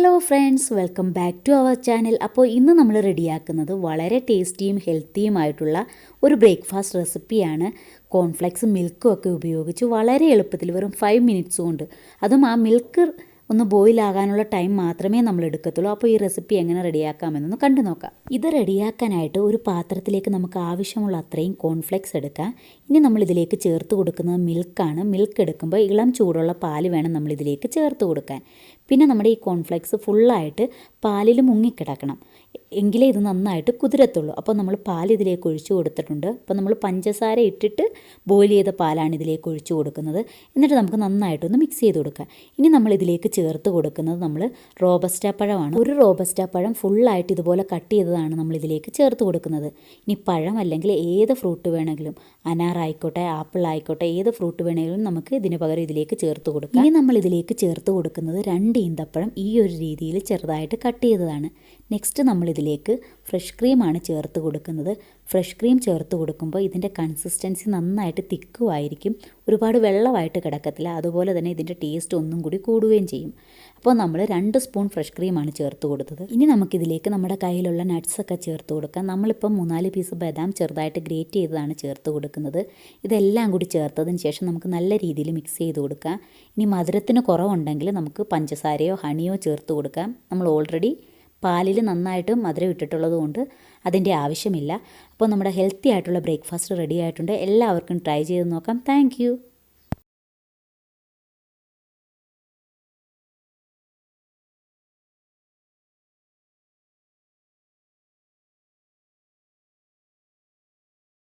Hello friends, welcome back to our channel. അപ്പോൾ ഇന്ന് നമ്മൾ റെഡിയാക്കുന്നത് വളരെ ടേസ്റ്റിയും ഹെൽത്തിയുമായിട്ടുള്ള ഒരു ബ്രേക്ക്ഫാസ്റ്റ് റെസിപ്പിയാണ്. കോൺഫ്ലെക്സും മിൽക്കും ഒക്കെ ഉപയോഗിച്ച് വളരെ എളുപ്പത്തിൽ വെറും 5 മിനിറ്റ്സ് കൊണ്ട്, അതും ആ മിൽക്ക് ഒന്ന് ബോയിൽ ആകാനുള്ള ടൈം മാത്രമേ നമ്മൾ എടുക്കത്തുള്ളൂ. അപ്പോൾ ഈ റെസിപ്പി എങ്ങനെ റെഡിയാക്കാമെന്നൊന്ന് കണ്ടു നോക്കാം. ഇത് റെഡിയാക്കാനായിട്ട് ഒരു പാത്രത്തിലേക്ക് നമുക്ക് ആവശ്യമുള്ള അത്രയും കോൺഫ്ലെക്സ് എടുക്കാം. ഇനി നമ്മളിതിലേക്ക് ചേർത്ത് കൊടുക്കുന്നത് മിൽക്കാണ്. മിൽക്ക് എടുക്കുമ്പോൾ ഇളം ചൂടുള്ള പാല് വേണം നമ്മളിതിലേക്ക് ചേർത്ത് കൊടുക്കാൻ. പിന്നെ നമ്മുടെ ഈ കോൺഫ്ലെക്സ് ഫുള്ളായിട്ട് പാലിൽ മുങ്ങിക്കിടക്കണം, എങ്കിലേ ഇത് നന്നായിട്ട് കുതിരത്തുള്ളൂ. അപ്പോൾ നമ്മൾ പാൽ ഇതിലേക്ക് ഒഴിച്ചു കൊടുത്തിട്ടുണ്ട്. അപ്പോൾ നമ്മൾ പഞ്ചസാര ഇട്ടിട്ട് ബോയിൽ ചെയ്ത പാലാണ് ഇതിലേക്ക് ഒഴിച്ചു കൊടുക്കുന്നത്. എന്നിട്ട് നമുക്ക് നന്നായിട്ടൊന്ന് മിക്സ് ചെയ്ത് കൊടുക്കാം. ഇനി നമ്മൾ ഇതിലേക്ക് ചേർത്ത് കൊടുക്കുന്നത് നമ്മൾ റോബസ്റ്റ പഴമാണ്. ഒരു റോബസ്റ്റ പഴം ഫുള്ളായിട്ട് ഇതുപോലെ കട്ട് ചെയ്തതാണ് നമ്മൾ ഇതിലേക്ക് ചേർത്ത് കൊടുക്കുന്നത്. ഇനി പഴം അല്ലെങ്കിൽ ഏത് ഫ്രൂട്ട് വേണമെങ്കിലും, അനാറായിക്കോട്ടെ, ആപ്പിൾ ആയിക്കോട്ടെ, ഏത് ഫ്രൂട്ട് വേണമെങ്കിലും നമുക്ക് ഇതിന് പകരം ഇതിലേക്ക് ചേർത്ത് കൊടുക്കാം. ഇനി നമ്മൾ ഇതിലേക്ക് ചേർത്ത് കൊടുക്കുന്നത് 2 ഈന്തപ്പഴം ഈ ഒരു രീതിയിൽ ചെറുതായിട്ട് കട്ട് ചെയ്തതാണ്. നെക്സ്റ്റ് നമ്മളിതിലേക്ക് ഫ്രഷ് ക്രീമാണ് ചേർത്ത് കൊടുക്കുന്നത്. ഫ്രഷ് ക്രീം ചേർത്ത് കൊടുക്കുമ്പോൾ ഇതിൻ്റെ കൺസിസ്റ്റൻസി നന്നായിട്ട് തിക്കുമായിരിക്കും, ഒരുപാട് വെള്ളമായിട്ട് കിടക്കത്തില്ല. അതുപോലെ തന്നെ ഇതിൻ്റെ ടേസ്റ്റ് ഒന്നും കൂടി കൂടുകയും ചെയ്യും. അപ്പോൾ നമ്മൾ 2 സ്പൂൺ ഫ്രഷ് ക്രീമാണ് ചേർത്ത് കൊടുത്തത്. ഇനി നമുക്കിതിലേക്ക് നമ്മുടെ കയ്യിലുള്ള നട്ട്സൊക്കെ ചേർത്ത് കൊടുക്കാം. നമ്മളിപ്പം 3-4 പീസ് ബദാം ചെറുതായിട്ട് ഗ്രേറ്റ് ചെയ്തതാണ് ചേർത്ത് കൊടുക്കുന്നത്. ഇതെല്ലാം കൂടി ചേർത്തതിന് ശേഷം നമുക്ക് നല്ല രീതിയിൽ മിക്സ് ചെയ്ത് കൊടുക്കാം. ഇനി മധുരത്തിന് കുറവുണ്ടെങ്കിൽ നമുക്ക് പഞ്ചസാരയോ ഹണിയോ ചേർത്ത് കൊടുക്കാം. നമ്മൾ ഓൾറെഡി പാലിൽ നന്നായിട്ട് മധുരം ഇട്ടിട്ടുള്ളത് കൊണ്ട് അതിൻ്റെ ആവശ്യമില്ല. അപ്പോൾ നമ്മുടെ ഹെൽത്തി ആയിട്ടുള്ള ബ്രേക്ക്ഫാസ്റ്റ് റെഡി ആയിട്ടുണ്ട്. എല്ലാവർക്കും ട്രൈ ചെയ്ത് നോക്കാം. താങ്ക്